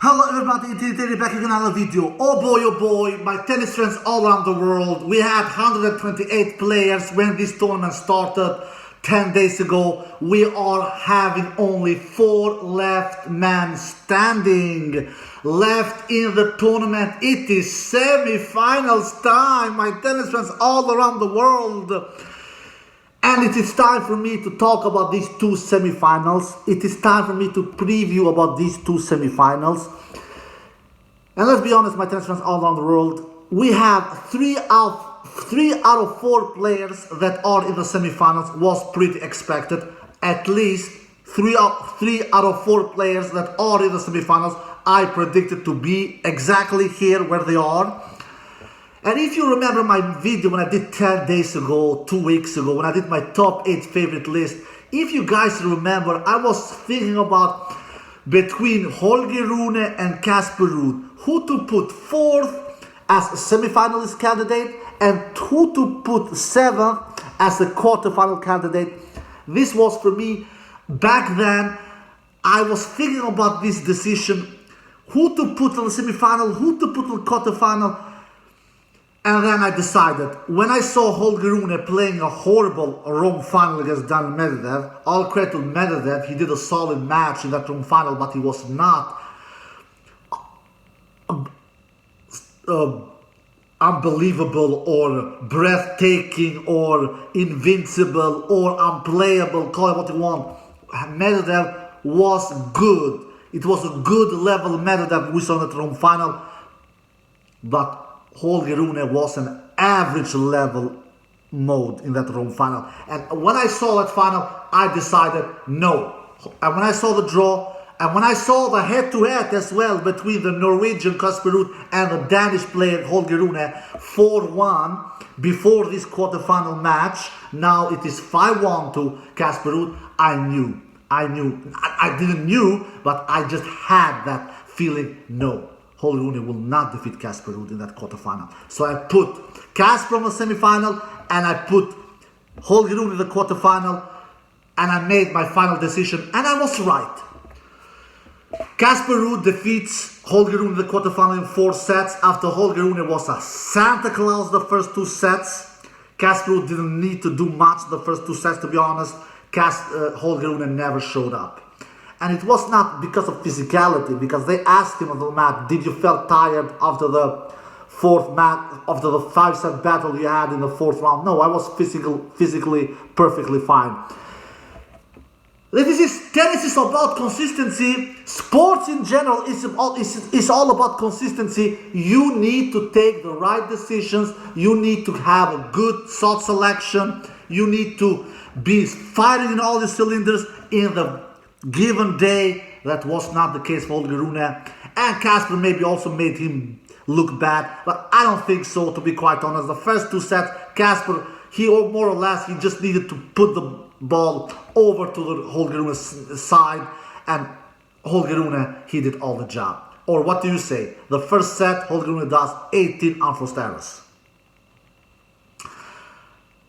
Hello everybody, it's Terry back with another video. Oh boy, my tennis friends all around the world. We had 128 players when this tournament started 10 days ago. We are having only 4 left men standing. Left in the tournament. It is semi-finals time, my tennis friends all around the world. And it is time for me to talk about these 2 semi-finals. It is time for me to preview about these 2 semi-finals. And let's be honest, my tennis friends all around the world, we have 3 out of 4 players that are in the semi-finals. Was pretty expected. At least 3 out of 4 players that are in the semi-finals I predicted to be exactly here where they are. And if you remember my video when I did 10 days ago, 2 weeks ago, when I did my top 8 favorite list, if you guys remember, I was thinking about between Holger Rune and Casper Ruud, who to put 4th as a semi-finalist candidate and who to put 7th as a quarterfinal candidate. This was for me, back then, I was thinking about this decision, who to put on the semi-final, who to put on the quarterfinal. And then I decided, when I saw Holger Rune playing a horrible Rome final against Daniil Medvedev, all credit to Medvedev, he did a solid match in that Rome final, but he was not unbelievable or breathtaking or invincible or unplayable, call it what you want. Medvedev was good. It was a good level Medvedev we saw in that Rome final, but Holger Rune was an average level mode in that Rome final. And when I saw that final, I decided no. And when I saw the draw, and when I saw the head-to-head as well between the Norwegian Casper Ruud and the Danish player Holger Rune, 4-1 before this quarterfinal match, now it is 5-1 to Casper Ruud, I didn't know, but I just had that feeling, no. Holger Rune will not defeat Casper Ruud in that quarterfinal. So I put Casper in the semifinal and I put Holger Rune in the quarterfinal, and I made my final decision, and I was right. Casper Ruud defeats Holger Rune in the quarterfinal in 4 sets after Holger Rune was a Santa Claus the first 2 sets. Casper Ruud didn't need to do much the first 2 sets, to be honest. Holger Rune never showed up. And it was not because of physicality, because they asked him on the mat, did you feel tired after the 4th match, after the 5-set battle you had in the 4th round? No, I was physically perfectly fine. Tennis is about consistency. Sports in general is all about consistency. You need to take the right decisions. You need to have a good shot selection. You need to be firing in all the cylinders in the given day. That was not the case for Holger Rune, and Casper maybe also made him look bad, but I don't think so, to be quite honest. The first 2 sets, Casper, he more or less, he just needed to put the ball over to the Holger Rune's side, and Holger Rune, he did all the job. Or what do you say? The first set, Holger Rune does 18 unforced errors.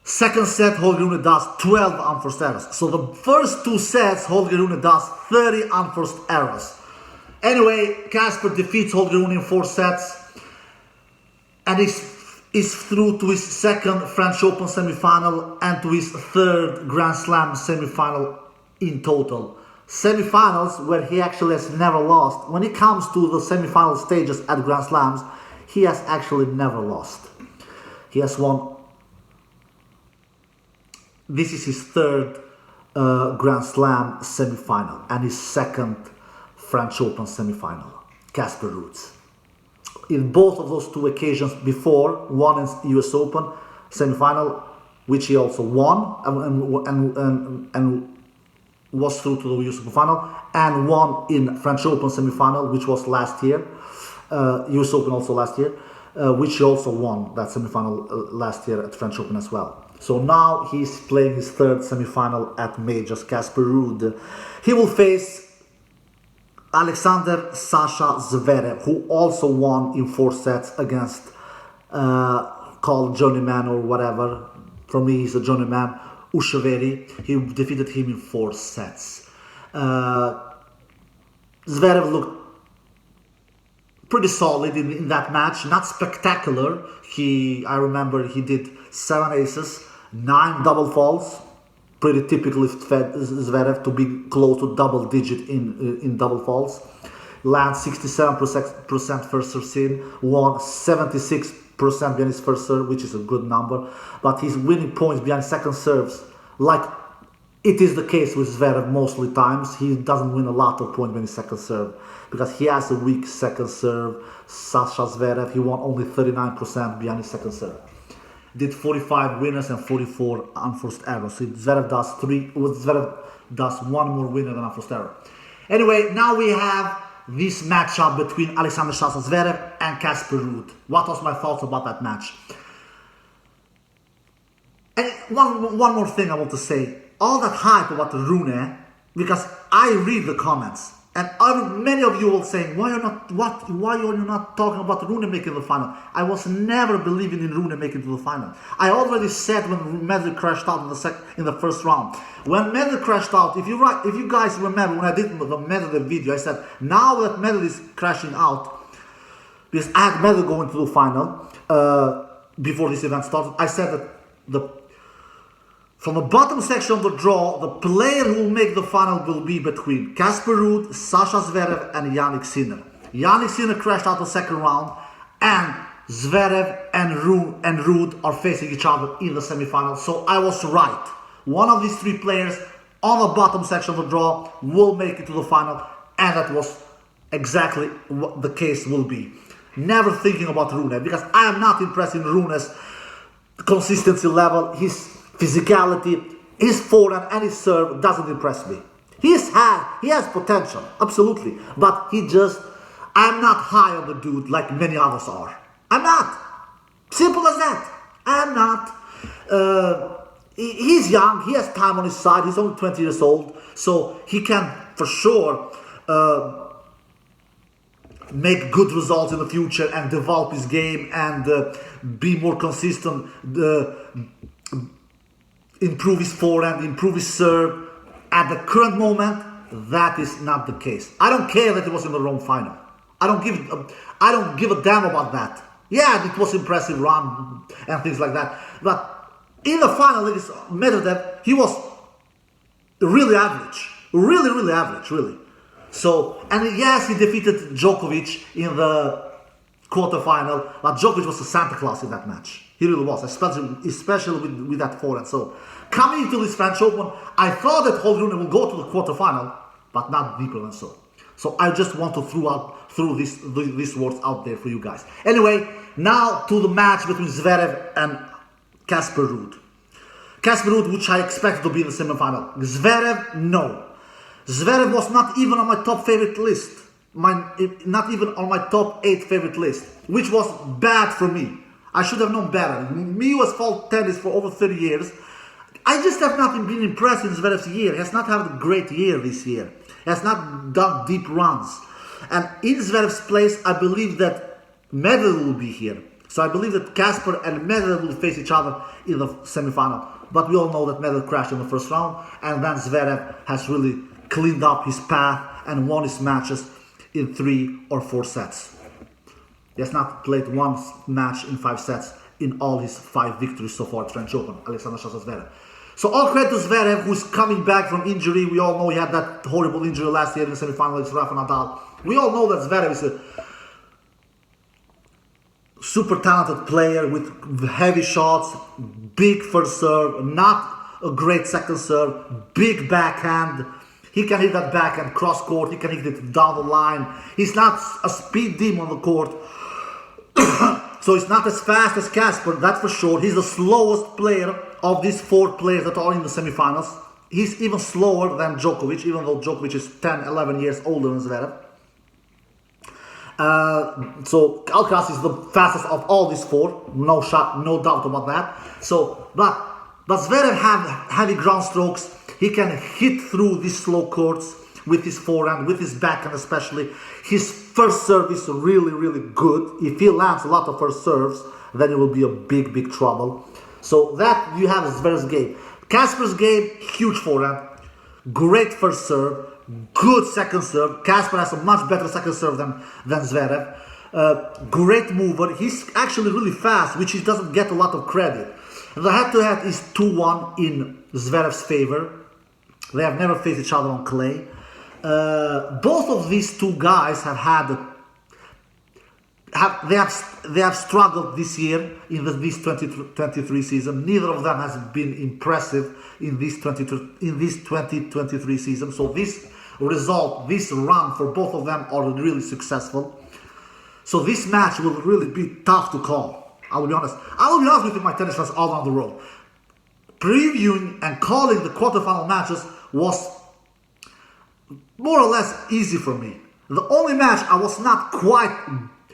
Second set, Holger Rune does 12 unforced errors. So the first 2 sets, Holger Rune does 30 unforced errors. Anyway, Casper defeats Holger Rune in 4 sets and is through to his 2nd French Open semi-final and to his 3rd Grand Slam semi-final in total. Semi-finals where he actually has never lost. When it comes to the semi-final stages at Grand Slams, he has actually never lost. He has won. This is his 3rd Grand Slam semi-final and his 2nd French Open semi-final, Casper Ruud. In both of those 2 occasions before, one in US Open semi-final, which he also won and was through to the US Open final, and one in French Open semi-final, which was last year, US Open also last year, which he also won that semi-final last year at French Open as well. So now he's playing his 3rd semi-final at Majors, Casper Ruud. He will face Alexander Sasha Zverev, who also won in 4 sets against called journeyman or whatever. For me, he's a journeyman, Usheveri. He defeated him in 4 sets. Zverev looked pretty solid in that match, not spectacular. I remember he did 7 aces, 9 double faults. Pretty typical of Zverev to be close to double digit in double faults. Land 67% first serve in, won 76% behind his first serve, which is a good number. But he's winning points behind second serves, like it is the case with Zverev mostly times. He doesn't win a lot of points behind his second serve because he has a weak second serve. Sasha Zverev, he won only 39% behind his second serve. Did 45 winners and 44 unforced errors. So Zverev does 1 more winner than unforced error. Anyway, now we have this matchup between Alexander Sasha Zverev and Casper Ruud. What was my thoughts about that match? And one more thing I want to say. All that hype about Rune, because I read the comments, and many of you will say, why are you not talking about Rune making the final? I was never believing in Rune making to the final. I already said when Medvedev crashed out in the first round. When Medvedev crashed out, if you guys remember when I did the Medvedev video, I said now that Medvedev is crashing out, because I had Medvedev going to the final before this event started, I said that from the bottom section of the draw, the player who will make the final will be between Casper Ruud, Sasha Zverev, and Jannik Sinner. Jannik Sinner crashed out the second round, and Zverev and Ruud are facing each other in the semifinals. So I was right. One of these 3 players on the bottom section of the draw will make it to the final, and that was exactly what the case will be. Never thinking about Rune, because I am not impressed in Rune's consistency level. His physicality, his forehand and his serve doesn't impress me. He has potential, absolutely, but I'm not high on the dude like many others are. I'm not. Simple as that. I'm not. He's young, he has time on his side, he's only 20 years old, so he can for sure make good results in the future and develop his game and be more consistent, improve his forehand, improve his serve. At the current moment, that is not the case. I don't care that it was in the Rome final. I don't give a damn about that. Yeah, it was impressive run and things like that. But in the final against Medvedev, he was really average. Really average, really. So, and yes, he defeated Djokovic in the quarterfinal, but Djokovic was a Santa Claus in that match. He really was, especially with that forehand. So, coming into this French Open, I thought that Holger Rune will go to the quarterfinal, but not deeper than so. So I just want to throw these words out there for you guys. Anyway, now to the match between Zverev and Casper Ruud. Casper Ruud, which I expected to be in the semifinal. Zverev, no. Zverev was not even on my top favorite list. Not even on my top 8 favorite list, which was bad for me. I should have known better. Me who has followed tennis for over 30 years, I just have not been impressed in Zverev's year. He has not had a great year this year. He has not done deep runs. And in Zverev's place, I believe that Medvedev will be here. So I believe that Casper and Medvedev will face each other in the semifinal. But we all know that Medvedev crashed in the first round, and then Zverev has really cleaned up his path and won his matches in 3 or 4 sets. He has not played one match in 5 sets in all his 5 victories so far at French Open, Alexander Sasha Zverev. So all credit to Zverev, who's coming back from injury. We all know he had that horrible injury last year in the semifinal against Rafa Nadal. We all know that Zverev is a super talented player with heavy shots, big first serve, not a great second serve, big backhand. He can hit that backhand cross court, he can hit it down the line. He's not a speed demon on the court. So he's not as fast as Casper, that's for sure. He's the slowest player of these 4 players that are in the semifinals. He's even slower than Djokovic, even though Djokovic is 10, 11 years older than Zverev. So Alcaraz is the fastest of all these 4, no doubt about that. So, but Zverev have heavy ground strokes. He can hit through these slow courts with his forehand, with his backhand especially. His first serve is really good. If he lands a lot of first serves, then it will be a big trouble. So that you have Zverev's game. Casper's game, huge forehand, great first serve, good second serve. Casper has a much better second serve than Zverev. Great mover. He's actually really fast, which he doesn't get a lot of credit. The head-to-head is 2-1 in Zverev's favor. They have never faced each other on clay. Both of these two guys have had they have struggled this year in this 2023 season. Neither of them has been impressive in this 2023 season. So this result, this run for both of them are really successful. So this match will really be tough to call. I will be honest. I will be honest with you, my tennis fans all around the world. Previewing and calling the quarterfinal matches was more or less easy for me. The only match I was not quite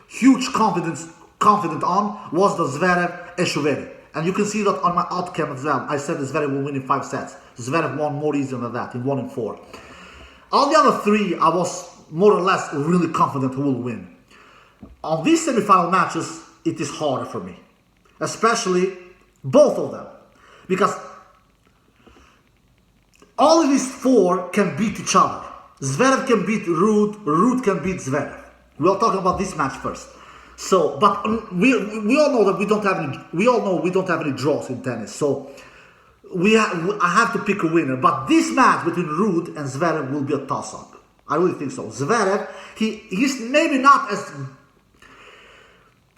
huge confident on was the Zverev-Etcheverry. And you can see that on my outcome as well. I said Zverev will win in 5 sets. Zverev won more easy than that, in 1 and 4. All the other 3, I was more or less really confident who will win. On these semi-final matches, it is harder for me. Especially both of them. Because all of these 4 can beat each other. Zverev can beat Ruud, Ruud can beat Zverev. We'll talk about this match first. So, but we all know that we don't have any draws in tennis. So I have to pick a winner. But this match between Ruud and Zverev will be a toss-up. I really think so. Zverev, he's maybe not as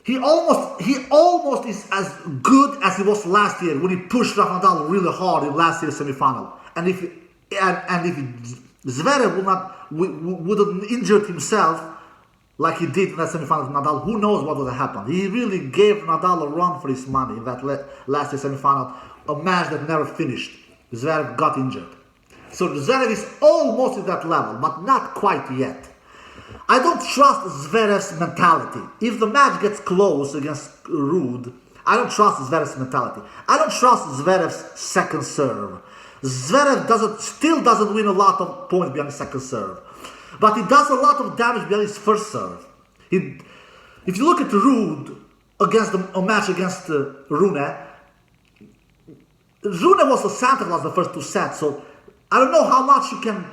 he almost is as good as he was last year when he pushed Rafa Nadal really hard in last year's semifinal. And if Zverev wouldn't injured himself like he did in that semifinal with Nadal, who knows what would have happened. He really gave Nadal a run for his money in that last year semifinal, a match that never finished. Zverev got injured. So Zverev is almost at that level, but not quite yet. I don't trust Zverev's mentality. If the match gets close against Ruud, I don't trust Zverev's mentality. I don't trust Zverev's second serve. Zverev still doesn't win a lot of points behind his second serve. But he does a lot of damage behind his first serve. If you look at Ruud against a match against Rune was the Santa Claus the first 2 sets, so I don't know how much you can.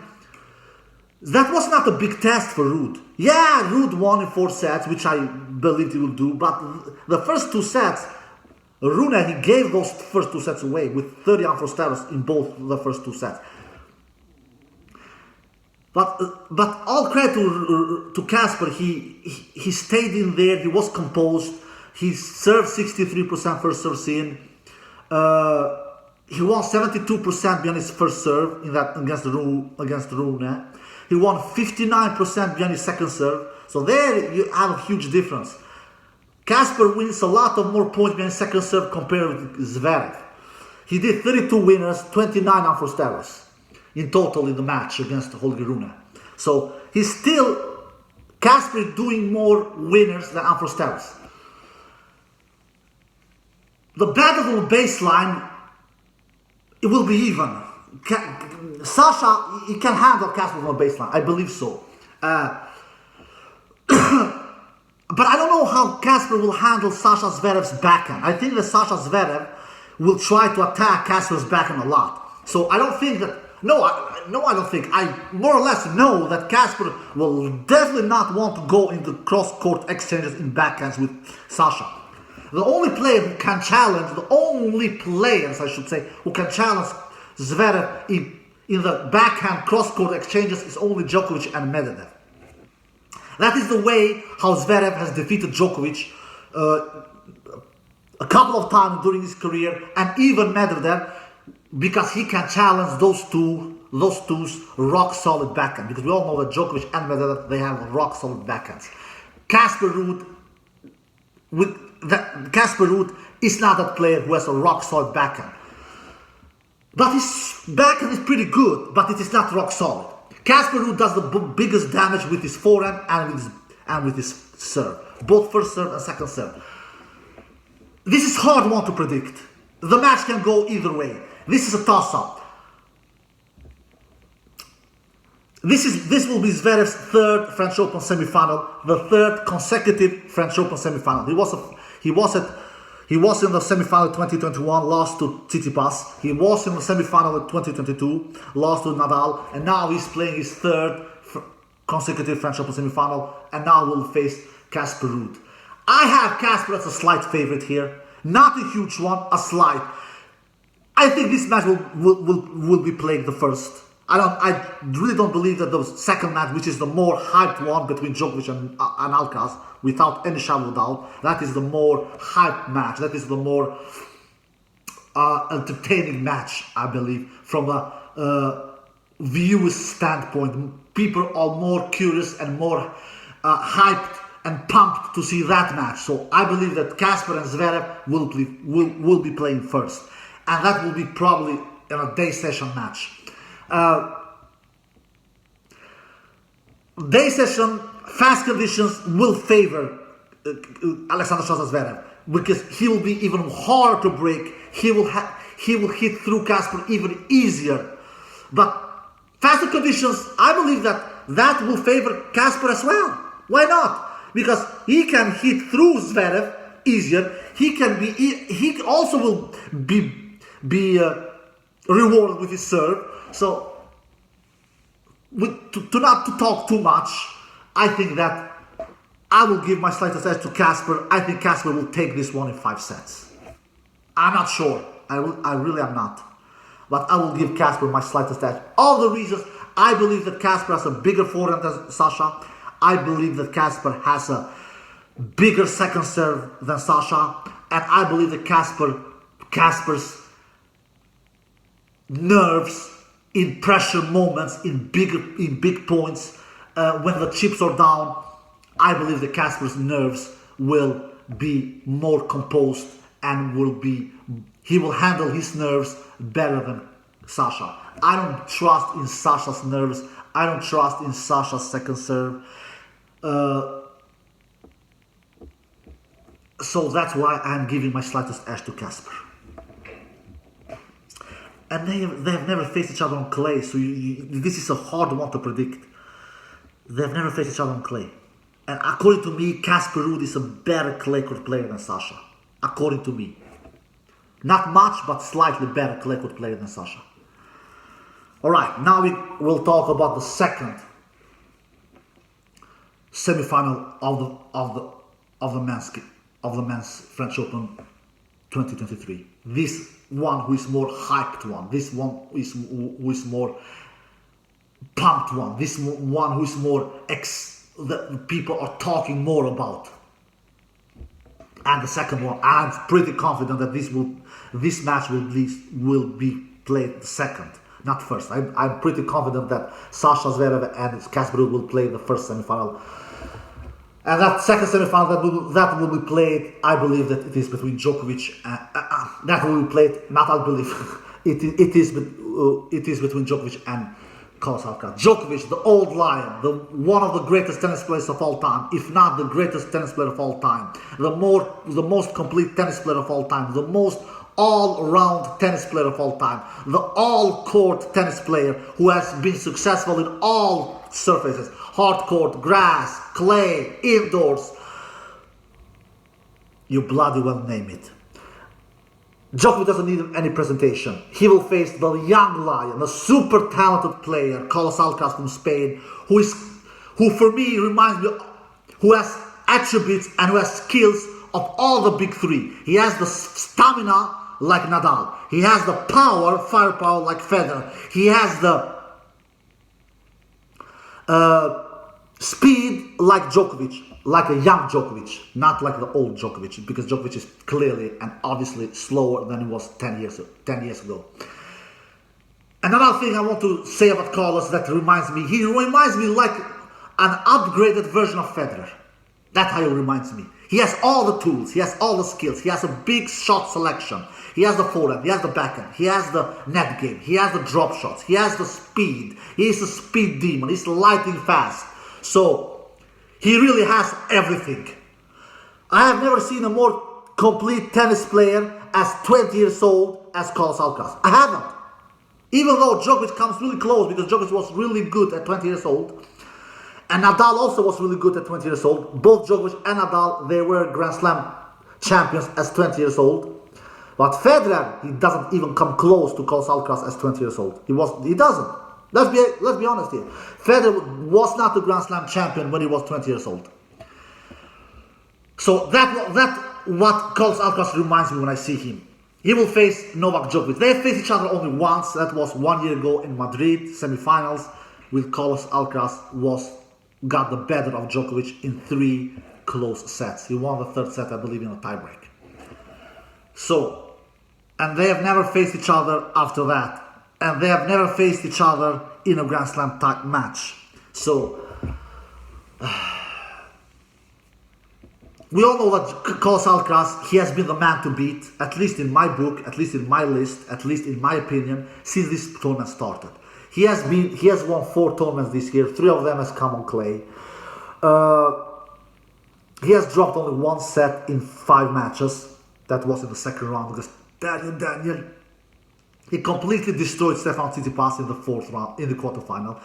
That was not a big test for Ruud. Yeah, Ruud won in 4 sets, which I believed he would do, but the first 2 sets, Rune, he gave those first 2 sets away with 30 unforced errors in both the first 2 sets. But all credit to Casper, he stayed in there, he was composed, he served 63% first serves in. He won 72% behind his first serve in that against Rune. He won 59% behind his second serve. So there you have a huge difference. Casper wins a lot of more points behind second serve compared with Zverev. He did 32 winners, 29 unforced errors in total in the match against Holger Rune. So he's still, Casper is doing more winners than unforced errors. The battle on the baseline, it will be even. Sasha, he can handle Casper on the baseline, I believe so. But I don't know how Casper will handle Sasha Zverev's backhand. I think that Sasha Zverev will try to attack Casper's backhand a lot. So I don't think that, I don't think. I more or less know that Casper will definitely not want to go into cross-court exchanges in backhands with Sasha. The only player who can challenge, who can challenge Zverev in the backhand cross-court exchanges is only Djokovic and Medvedev. That is the way how Zverev has defeated Djokovic a couple of times during his career, and even Medvedev, because he can challenge those two's rock-solid backhand. Because we all know that Djokovic and Medvedev, they have rock-solid backhands. Casper Ruud is not that player who has a rock-solid backhand. But his backhand is pretty good, but it is not rock-solid. Casper Ruud does the biggest damage with his forehand and with his serve. Both first serve and second serve. This is hard one to predict. The match can go either way. This is a toss-up. This will be Zverev's 3rd French Open semifinal, the 3rd consecutive French Open semifinal. He was in the semifinal 2021, lost to Tsitsipas. He was in the semifinal of 2022, lost to Nadal, and now he's playing his 3rd consecutive French Open semifinal, and now will face Casper Ruud. I have Casper as a slight favorite here. Not a huge one, a slight. I think this match will be played the first. I really don't believe that the second match, which is the more hyped one between Djokovic and Alcaraz, without any shadow of doubt, that is the more hyped match. That is the more entertaining match, I believe, from a viewer's standpoint. People are more curious and more hyped and pumped to see that match. So I believe that Casper and Zverev will be playing first, and that will be probably in a day session match. Day session, fast conditions will favor Alexander Zverev because he will be even harder to break. He will hit through Casper even easier. But faster conditions, I believe that will favor Casper as well. Why not? Because he can hit through Zverev easier. He also will be rewarded with his serve. So, not to talk too much, I think that I will give my slightest edge to Casper. I think Casper will take this one in 5 sets. I'm not sure. I really am not. But I will give Casper my slightest edge. All the reasons, I believe that Casper has a bigger forehand than Sasha. I believe that Casper has a bigger second serve than Sasha. And I believe that Casper's nerves in pressure moments, in big points, when the chips are down, I believe that Casper's nerves will be more composed and he will handle his nerves better than Sasha. I don't trust in Sasha's nerves. I don't trust in Sasha's second serve. So that's why I'm giving my slightest edge to Casper. And they have never faced each other on clay, so this is a hard one to predict. They've never faced each other on clay. And according to me, Casper Ruud is a better clay court player than Sasha. According to me. Not much, but slightly better clay court player than Sasha. Alright, now we will talk about the second semi-final of the men's French Open 2023. This one who is more hyped one. This one who is more pumped one. This one who is more that people are talking more about. And the second one, I'm pretty confident that this match will be played second, not first. I'm pretty confident that Sasha Zverev and Casper Ruud will play the first semi-final. And that second semi-final that will be played, I believe that it is between Djokovic and that will be played. Not I believe it is between Djokovic and Carlos Alcaraz. Djokovic, the old lion, one of the greatest tennis players of all time, if not the greatest tennis player of all time, the most complete tennis player of all time, the most all-round tennis player of all time, the all-court tennis player who has been successful in all surfaces, hard court, grass, clay, indoors, you bloody well name it. Djokovic doesn't need any presentation. He will face the young lion, the super talented player, Carlos Alcaraz from Spain, who for me reminds me, who has attributes and who has skills of all the big three. He has the stamina like Nadal. He has the firepower like Federer. He has the speed like Djokovic. Like a young Djokovic, not like the old Djokovic, because Djokovic is clearly and obviously slower than he was 10 years ago. Another thing I want to say about Carlos that reminds me, he reminds me like an upgraded version of Federer. That's how he reminds me. He has all the tools, he has all the skills, he has a big shot selection, he has the forehand, he has the backhand, he has the net game, he has the drop shots, he has the speed, he's a speed demon, he's lightning fast. So, he really has everything. I have never seen a more complete tennis player as 20 years old as Carlos Alcaraz. I haven't. Even though Djokovic comes really close, because Djokovic was really good at 20 years old. And Nadal also was really good at 20 years old. Both Djokovic and Nadal, they were Grand Slam champions as 20 years old. But Federer, he doesn't even come close to Carlos Alcaraz as 20 years old. He doesn't. Let's be honest here. Federer was not the Grand Slam champion when he was 20 years old. So that what Carlos Alcaraz reminds me when I see him. He will face Novak Djokovic. They faced each other only once. That was 1 year ago in Madrid semi-finals. With Carlos Alcaraz got the better of Djokovic in 3 close sets. He won the 3rd set, I believe, in a tiebreak. So, and they have never faced each other after that. And they have never faced each other in a Grand Slam type match. So, we all know that Carlos Alcaraz, he has been the man to beat, at least in my book, at least in my list, at least in my opinion, since this tournament started. He has won 4 tournaments this year. 3 of them has come on clay. He has dropped only 1 set in 5 matches. That was in the second round because Daniel, he completely destroyed Stefan Tsitsipas in the 4th round, in the quarterfinal.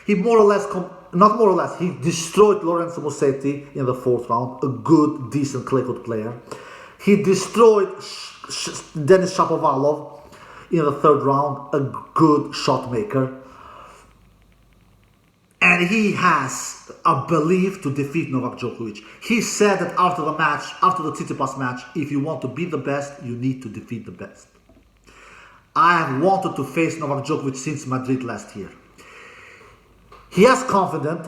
He he destroyed Lorenzo Musetti in the 4th round, a good, decent clay court player. He destroyed Denis Shapovalov in the 3rd round, a good shot maker. And he has a belief to defeat Novak Djokovic. He said that after the match, after the Tsitsipas match, if you want to be the best, you need to defeat the best. I have wanted to face Novak Djokovic since Madrid last year. He has confidence,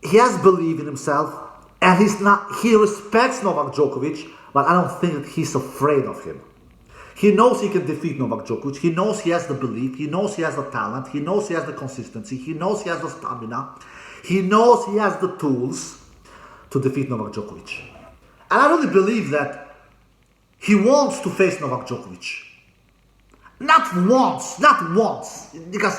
he has belief in himself, and he respects Novak Djokovic, but I don't think that he's afraid of him. He knows he can defeat Novak Djokovic, he knows he has the belief, he knows he has the talent, he knows he has the consistency, he knows he has the stamina, he knows he has the tools to defeat Novak Djokovic. And I really believe that he wants to face Novak Djokovic. Not once, because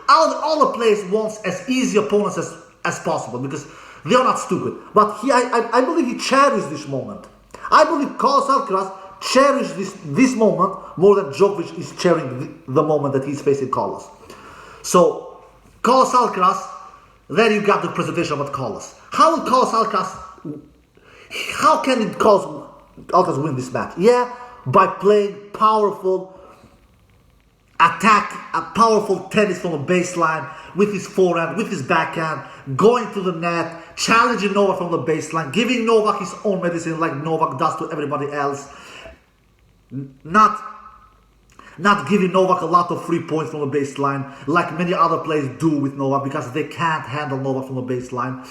all the players want as easy opponents as possible, because they are not stupid. But I believe he cherishes this moment. I believe Carlos Alcaraz cherishes this moment more than Djokovic is cherishing the moment that he's facing Carlos. So, Carlos Alcaraz, there you got the presentation about Carlos. How can Carlos Alcaraz win this match? Yeah, by playing powerful powerful tennis from the baseline with his forehand, with his backhand, going to the net, challenging Novak from the baseline, giving Novak his own medicine like Novak does to everybody else. Not giving Novak a lot of free points from the baseline like many other players do with Novak because they can't handle Novak from the baseline.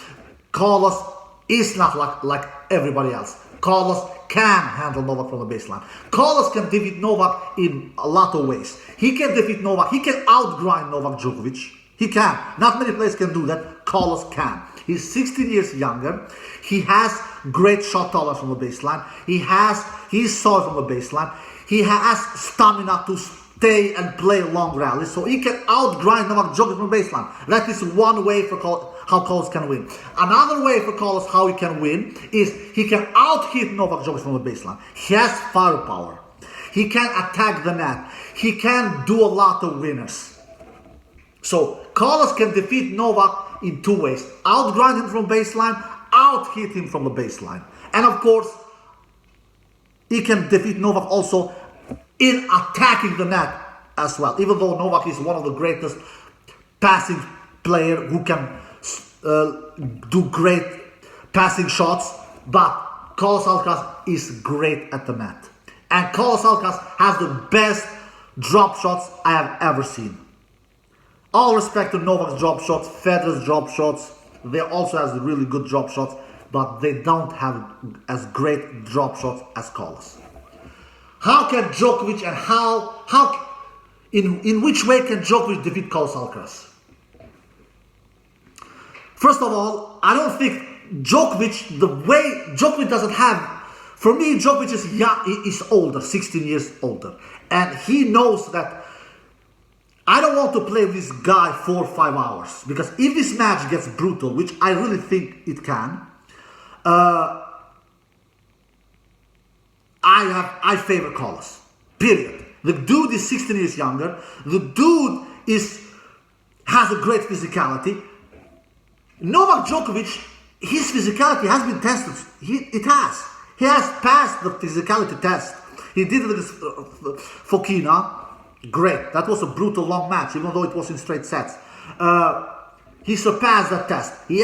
Carlos is not like everybody else. Carlos can handle Novak from the baseline. Carlos can defeat Novak in a lot of ways. He can defeat Novak. He can outgrind Novak Djokovic. He can. Not many players can do that. Carlos can. He's 16 years younger. He has great shot tolerance from the baseline. He's solid from the baseline. He has stamina to stay and play long rallies. So he can outgrind Novak Djokovic from the baseline. That is one way for how Carlos can win. Another way for Carlos how he can win is he can out-hit Novak Djokovic from the baseline. He has firepower. He can attack the net. He can do a lot of winners. So Carlos can defeat Novak in 2 ways. Outgrind him from baseline, out-hit him from the baseline. And of course, he can defeat Novak also in attacking the net as well. Even though Novak is one of the greatest passing player who can do great passing shots, but Carlos Alcaraz is great at the net. And Carlos Alcaraz has the best drop shots I have ever seen. All respect to Novak's drop shots, Federer's drop shots, they also has really good drop shots, but they don't have as great drop shots as Carlos. How can Djokovic and in which way can Djokovic defeat Carlos Alcaraz? First of all, I don't think Djokovic, the way Djokovic doesn't have, for me, Djokovic is young, is older, 16 years older. And he knows that I don't want to play with this guy 4 or 5 hours. Because if this match gets brutal, which I really think it can, I favor Carlos. Period. The dude is 16 years younger. The dude has a great physicality. Novak Djokovic, his physicality has been tested. He has passed the physicality test. He did it against Fokina. Great. That was a brutal long match, even though it was in straight sets. He surpassed that test. He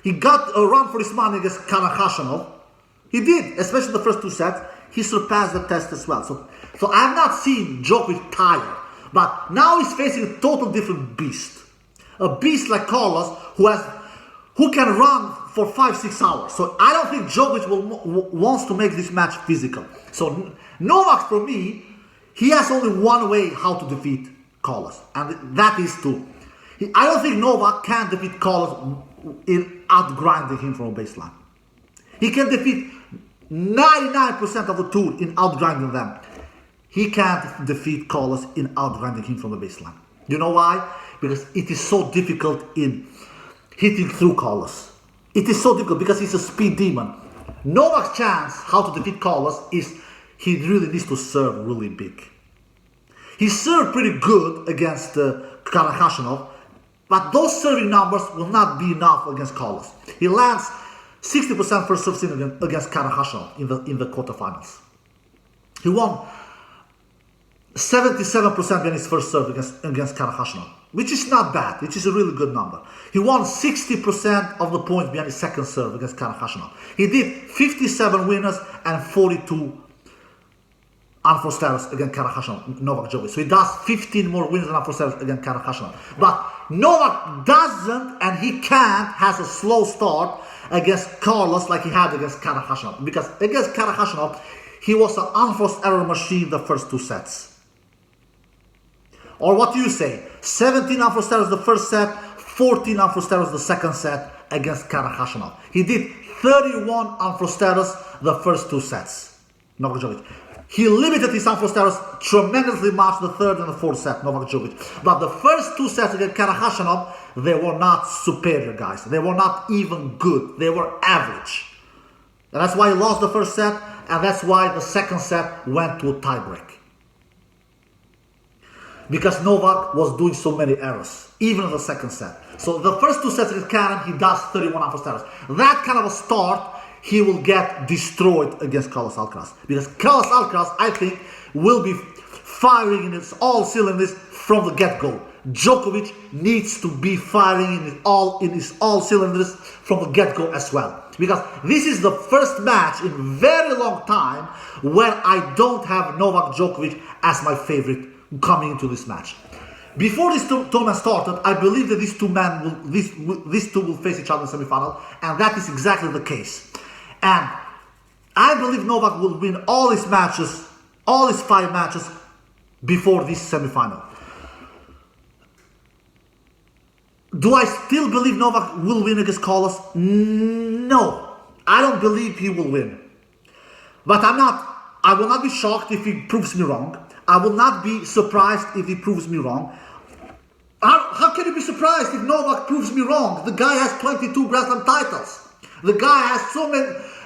He got a run for his money against Karakhashanov. He did, especially the first two sets. He surpassed the test as well. So I have not seen Djokovic tired. But now he's facing a total different beast. A beast like Carlos who can run for 5-6 hours. So I don't think Djokovic wants to make this match physical. So Novak, for me, he has only one way how to defeat Carlos. And that is I don't think Novak can defeat Carlos in outgrinding him from a baseline. He can defeat 99% of the tour in outgrinding them. He can't defeat Carlos in outgrinding him from the baseline. You know why? Because it is so difficult in hitting through Carlos. It is so difficult because he's a speed demon. Novak's chance how to defeat Carlos is he really needs to serve really big. He served pretty good against Karakhashanov, but those serving numbers will not be enough against Carlos. He lands 60% first serve against Karakhashanov in the quarterfinals. He won 77% in his first serve against Karakhashanov, which is not bad, which is a really good number. He won 60% of the points behind his second serve against Karakhashanov. He did 57 winners and 42 unforced errors against Karakhashanov, Novak Djokovic. So he does 15 more wins and unforced errors against Karakhashanov. But Novak doesn't, and he can't, has a slow start against Carlos like he had against Karakhashanov. Because against Karakhashanov, he was an unforced error machine the first two sets. Or what do you say? 17 unforced errors the first set, 14 unforced errors the second set against Karakhashanov. He did 31 unforced errors the first two sets, Novak Djokovic. He limited his unforced errors tremendously much the third and the fourth set, Novak Djokovic. But the first two sets against Karakhashanov, they were not superior, guys. They were not even good. They were average. And that's why he lost the first set, and that's why the second set went to a tiebreak. Because Novak was doing so many errors, even in the second set. So the first two sets against Karen, he does 31 unforced errors. That kind of a start, he will get destroyed against Carlos Alcaraz. Because Carlos Alcaraz, I think, will be firing in his all cylinders from the get-go. Djokovic needs to be firing in his all cylinders from the get-go as well. Because this is the first match in a very long time where I don't have Novak Djokovic as my favorite coming into this match. Before this tournament started, I believe that these two will face each other in the semi-final, and that is exactly the case. And I believe Novak will win all his matches, all his 5 matches before this semi-final. Do I still believe Novak will win against Carlos? No, I don't believe he will win. But I will not be shocked if he proves me wrong. I will not be surprised if he proves me wrong. How can you be surprised if Novak proves me wrong? The guy has 22 Grand Slam titles. The guy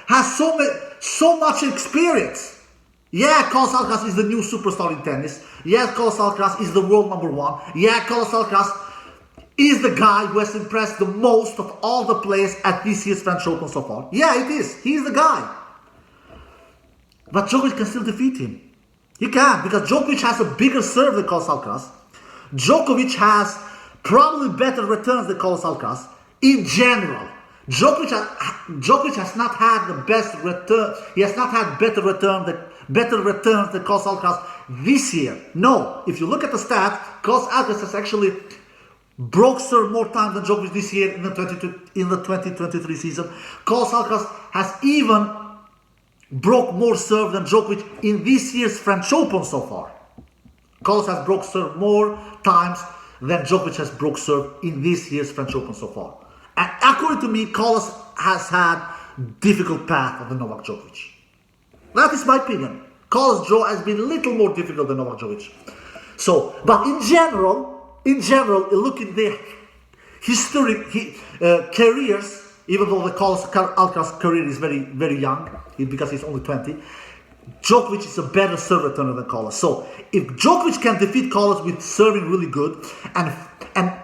has so much experience. Yeah, Carlos Alcaraz is the new superstar in tennis. Yeah, Carlos Alcaraz is the world number 1. Yeah, Carlos Alcaraz is the guy who has impressed the most of all the players at this year's French Open so far. Yeah, it is. He's the guy. But Djokovic can still defeat him. He can, because Djokovic has a bigger serve than Carlos Alcaraz. Djokovic has probably better returns than Carlos Alcaraz in general. Djokovic has not had the best return. He has not had better returns than Carlos Alcaraz this year. No, if you look at the stats, Carlos Alcaraz has actually broke serve more times than Djokovic this year in the 2023 season. Carlos Alcaraz has even broke more serve than Djokovic in this year's French Open so far. Carlos has broke serve more times than Djokovic has broke serve in this year's French Open so far. And according to me, Carlos has had difficult path than Novak Djokovic. That is my opinion. Carlos Joe has been a little more difficult than Novak Djokovic. So, but in general, look at their careers. Even though the Carlos Alcaraz career is very, very young, because he's only 20, Djokovic is a better serve returner than Carlos. So if Djokovic can defeat Carlos with serving really good, and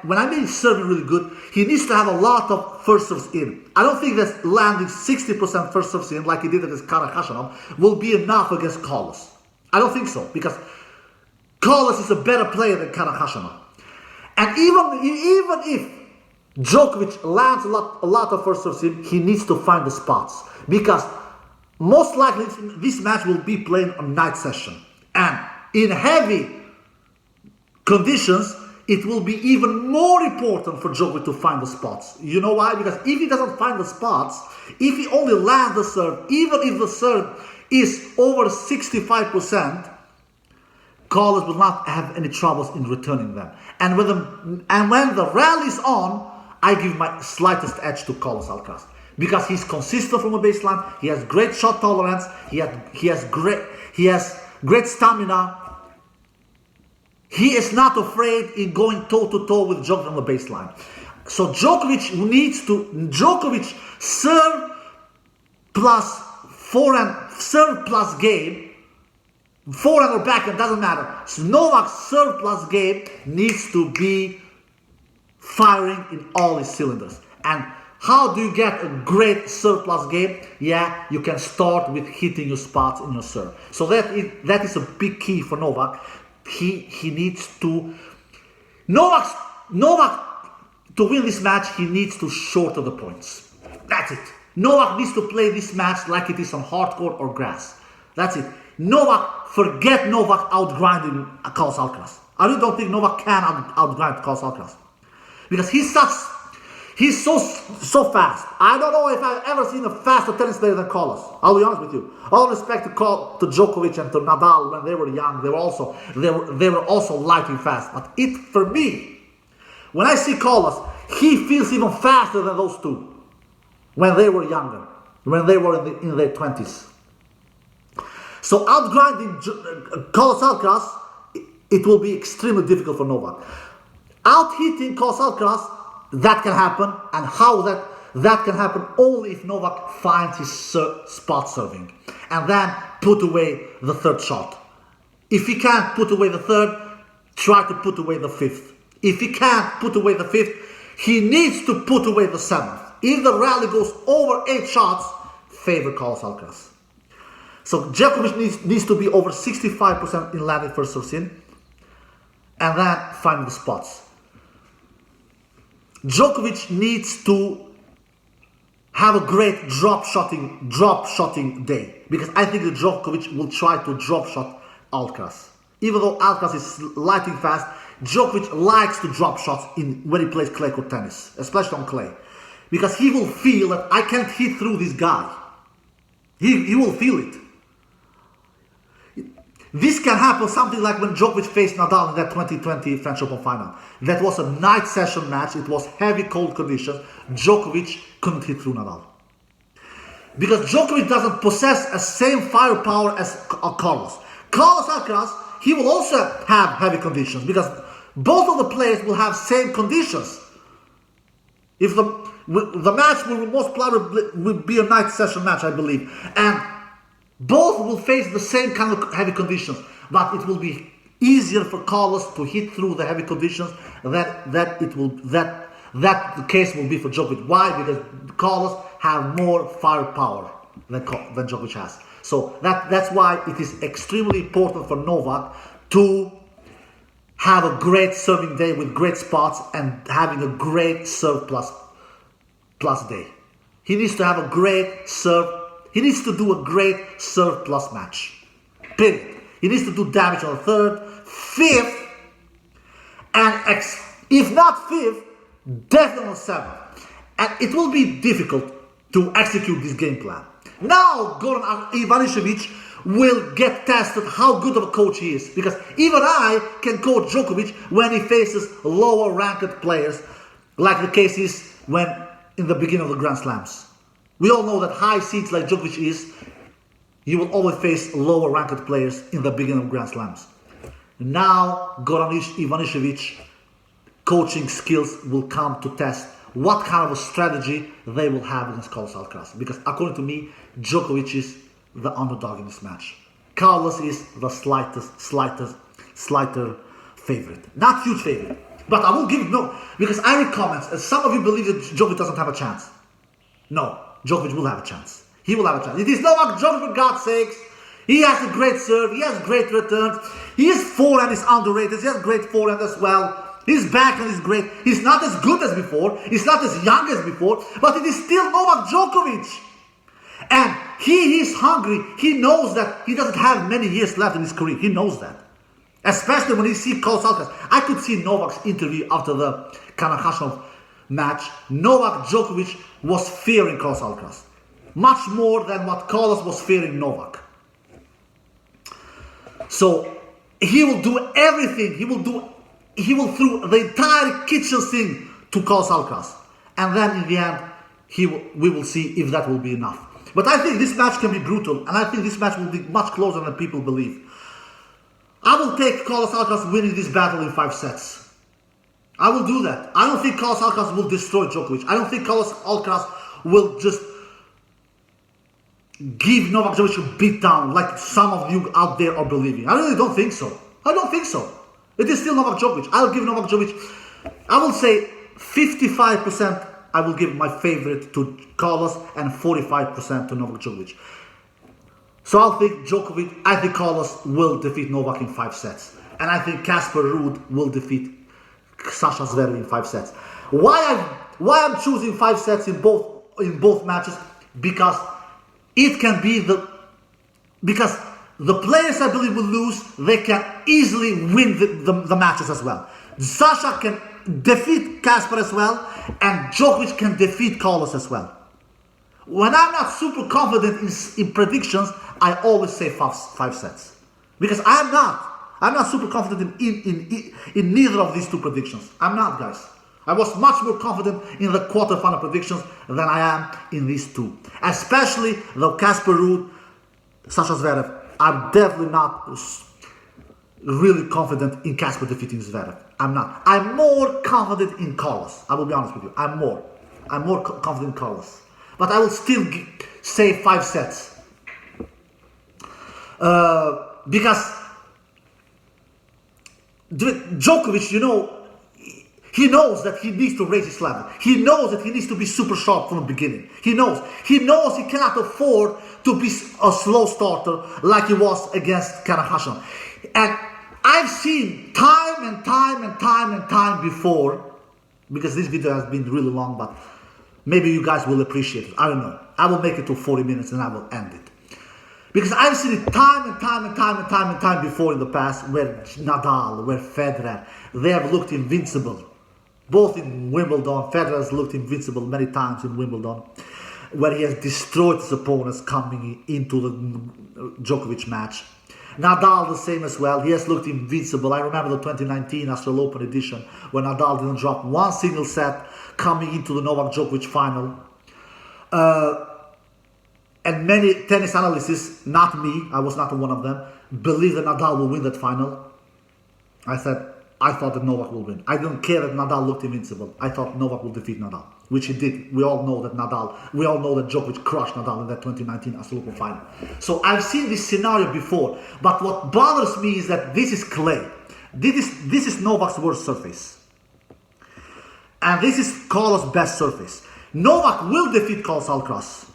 when I mean serving really good, he needs to have a lot of first serves in. I don't think that landing 60% first serves in, like he did against Karakhashanov, will be enough against Carlos. I don't think so, because Carlos is a better player than Karakhashanov. And even if Djokovic lands a lot of first serves in. He needs to find the spots because most likely this match will be played on night session. And in heavy conditions, it will be even more important for Djokovic to find the spots. You know why? Because if he doesn't find the spots, if he only lands the serve, even if the serve is over 65%, Carlos will not have any troubles in returning them. And when the rally is on, I give my slightest edge to Carlos Alcaraz because he's consistent from a baseline. He has great shot tolerance. He has great stamina. He is not afraid in going toe-to-toe with Djokovic on the baseline. So Djokovic serve plus forehand, serve plus game, forehand or backhand, doesn't matter. So Novak's serve plus game needs to be firing in all his cylinders. And how do you get a great serve plus game? Yeah, you can start with hitting your spots in your serve. So that is a big key for Novak. He needs to Novak to win this match. He needs to shorten the points. That's it. Novak needs to play this match like it is on hardcourt or grass. That's it. Forget Novak outgrinding Carlos Alcaraz. I really don't think Novak can outgrind Carlos Alcaraz because he's so fast. I don't know if I've ever seen a faster tennis player than Carlos. I'll be honest with you. All respect to Djokovic and to Nadal when they were young, they were also lightning fast. But for me, when I see Carlos, he feels even faster than those two when they were younger, when they were in their 20s. So outgrinding Carlos Alcaraz, it will be extremely difficult for Novak. Out-hitting Carlos Alcaraz, that can happen, and how that can happen only if Novak finds his spot serving and then put away the third shot. If he can't put away the third, try to put away the fifth. If he can't put away the fifth, he needs to put away the seventh. If the rally goes over 8 shots, favor Carlos Alcaraz. So Djokovic needs to be over 65% in landing first serves in, and then finding the spots. Djokovic needs to have a great drop shotting day because I think that Djokovic will try to drop shot Alcaraz. Even though Alcaraz is lightning fast, Djokovic likes to drop shots when he plays clay court tennis, especially on clay, because he will feel that I can't hit through this guy. He will feel it. This can happen something like when Djokovic faced Nadal in that 2020 French Open final. That was a night session match. It was heavy cold conditions. Djokovic couldn't hit through Nadal. Because Djokovic doesn't possess the same firepower as Carlos. Carlos Alcaraz, he will also have heavy conditions because both of the players will have same conditions. If the match will most probably be a night session match, I believe. And both will face the same kind of heavy conditions, but it will be easier for Carlos to hit through the heavy conditions that the case will be for Djokovic. Why? Because Carlos have more firepower than Djokovic has. So that's why it is extremely important for Novak to have a great serving day with great spots and having a great serve plus day. He needs to have a great serve. He needs to do a great serve plus match. Period. He needs to do damage on the third, fifth, and if not fifth, definitely on seventh. And it will be difficult to execute this game plan. Now Goran Ivanisevic will get tested how good of a coach he is, because even I can coach Djokovic when he faces lower ranked players, like the case is when in the beginning of the Grand Slams. We all know that high seeds like Djokovic is, you will always face lower ranked players in the beginning of Grand Slams. Now Goran Ivanisevic coaching skills will come to test what kind of a strategy they will have against Carlos Alcaraz. Because according to me, Djokovic is the underdog in this match. Carlos is the slighter favorite. Not huge favorite. But I will give it no, because I read comments, and some of you believe that Djokovic doesn't have a chance. No, Djokovic will have a chance. He will have a chance. It is Novak Djokovic, for God's sakes. He has a great serve. He has great returns. His forehand is underrated. He has great forehand as well. His backhand is great. He's not as good as before. He's not as young as before. But it is still Novak Djokovic. And he is hungry. He knows that he doesn't have many years left in his career. He knows that. Especially when he sees Carlos Alcaraz. I could see Novak's interview after the Khachanov match. Novak Djokovic was fearing Carlos Alcaraz. Much more than what Carlos was fearing Novak. So he will do everything. He will throw the entire kitchen sink to Carlos Alcaraz. And then in the end, we will see if that will be enough. But I think this match can be brutal. And I think this match will be much closer than people believe. I will take Carlos Alcaraz winning this battle in 5 sets. I will do that. I don't think Carlos Alcaraz will destroy Djokovic. I don't think Carlos Alcaraz will just give Novak Djokovic a beat down like some of you out there are believing. I really don't think so. I don't think so. It is still Novak Djokovic. I'll give Novak Djokovic, I will say 55% I will give my favorite to Carlos and 45% to Novak Djokovic. So I think Carlos will defeat Novak in 5 sets. And I think Casper Ruud will defeat Sasha Zverev in 5 sets. Why I'm choosing 5 sets in both matches? Because it can be because the players I believe will lose, they can easily win the matches as well. Sasha can defeat Casper as well, and Djokovic can defeat Carlos as well. When I'm not super confident in predictions, I always say 5 sets. Because I'm not super confident in neither of these two predictions. I'm not, guys. I was much more confident in the quarterfinal predictions than I am in these two. Especially the Casper Ruud, Sasha Zverev. I'm definitely not really confident in Casper defeating Zverev. I'm not. I'm more confident in Carlos. I will be honest with you. I'm more confident in Carlos. But I will still say 5 sets. Because Djokovic, he knows that he needs to raise his level. He knows that he needs to be super sharp from the beginning. He knows he cannot afford to be a slow starter like he was against Khachanov. And I've seen time and time before, because this video has been really long, but maybe you guys will appreciate it. I don't know. I will make it to 40 minutes and I will end it. Because I've seen it time and time before in the past where Nadal, where Federer, they have looked invincible. Both in Wimbledon, Federer has looked invincible many times in Wimbledon, where he has destroyed his opponents coming into the Djokovic match. Nadal the same as well. He has looked invincible. I remember the 2019 Australian Open edition when Nadal didn't drop one single set coming into the Novak Djokovic final. And many tennis analysts, not me, I was not one of them, believe that Nadal will win that final. I thought that Novak will win. I don't care that Nadal looked invincible. I thought Novak will defeat Nadal, which he did. We all know that Djokovic crushed Nadal in that 2019 Australian Open final. So I've seen this scenario before, but what bothers me is that this is clay. This is Novak's worst surface. And this is Carlos' best surface. Novak will defeat Carlos Alcaraz.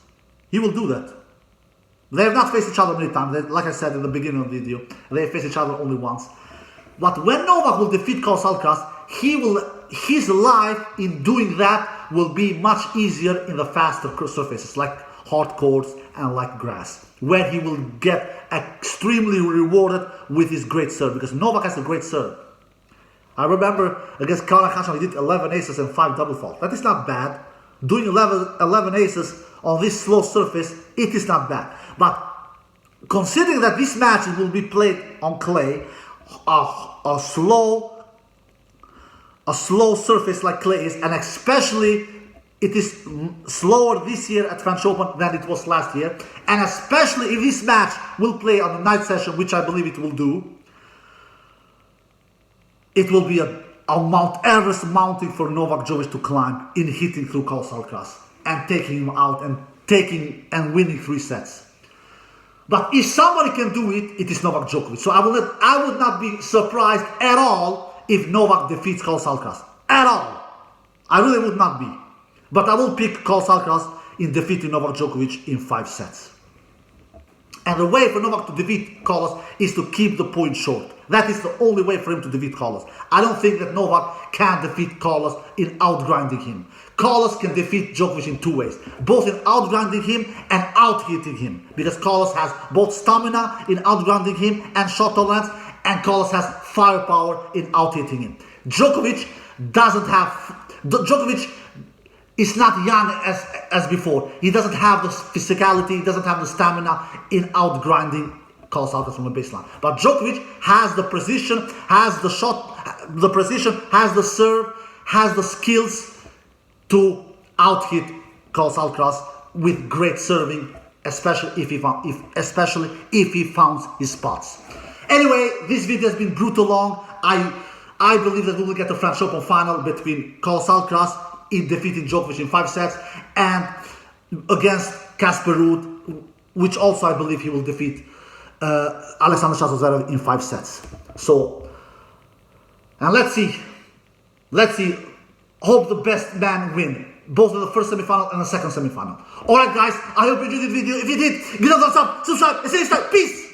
He will do that. They have not faced each other many times. Like I said in the beginning of the video, they have faced each other only once. But when Novak will defeat Carlos Alcaraz, his life in doing that will be much easier in the faster surfaces, like hard courts and like grass, where he will get extremely rewarded with his great serve, because Novak has a great serve. I remember against Khachanov, he did 11 aces and 5 double faults. That is not bad. Doing 11 aces on this slow surface, it is not bad. But considering that this match will be played on clay, a slow surface like clay is, and especially it is slower this year at French Open than it was last year, and especially if this match will play on the night session, which I believe it will do, it will be a Mount Everest mountain for Novak Djokovic to climb in hitting through Carlos Alcaraz and taking him out and winning 3 sets. But if somebody can do it, it is Novak Djokovic. So I would not be surprised at all if Novak defeats Carlos Alcaraz. At all. I really would not be. But I will pick Carlos Alcaraz in defeating Novak Djokovic in 5 sets. And the way for Novak to defeat Carlos is to keep the point short. That is the only way for him to defeat Carlos. I don't think that Novak can defeat Carlos in outgrinding him. Carlos can defeat Djokovic in two ways. Both in outgrinding him and out-hitting him. Because Carlos has both stamina in outgrinding him and shot tolerance. And Carlos has firepower in out-hitting him. Djokovic is not young as before. He doesn't have the physicality, he doesn't have the stamina in outgrinding Carlos Alcaraz from the baseline. But Djokovic has the precision, has the shot, the precision, has the serve, has the skills to out-hit Carlos Alcaraz with great serving, especially if he finds his spots. Anyway, this video has been brutal long. I believe that we will get a French Open final between Carlos Alcaraz in defeating Djokovic in 5 sets and against Casper Ruud, which also I believe he will defeat Alexander Zverev in 5 sets. So, and let's see. Hope the best man win, both in the first semi-final and the second semi-final. Alright guys, I hope you enjoyed this video. If you did, give it a thumbs up, subscribe, and see you next time. Peace!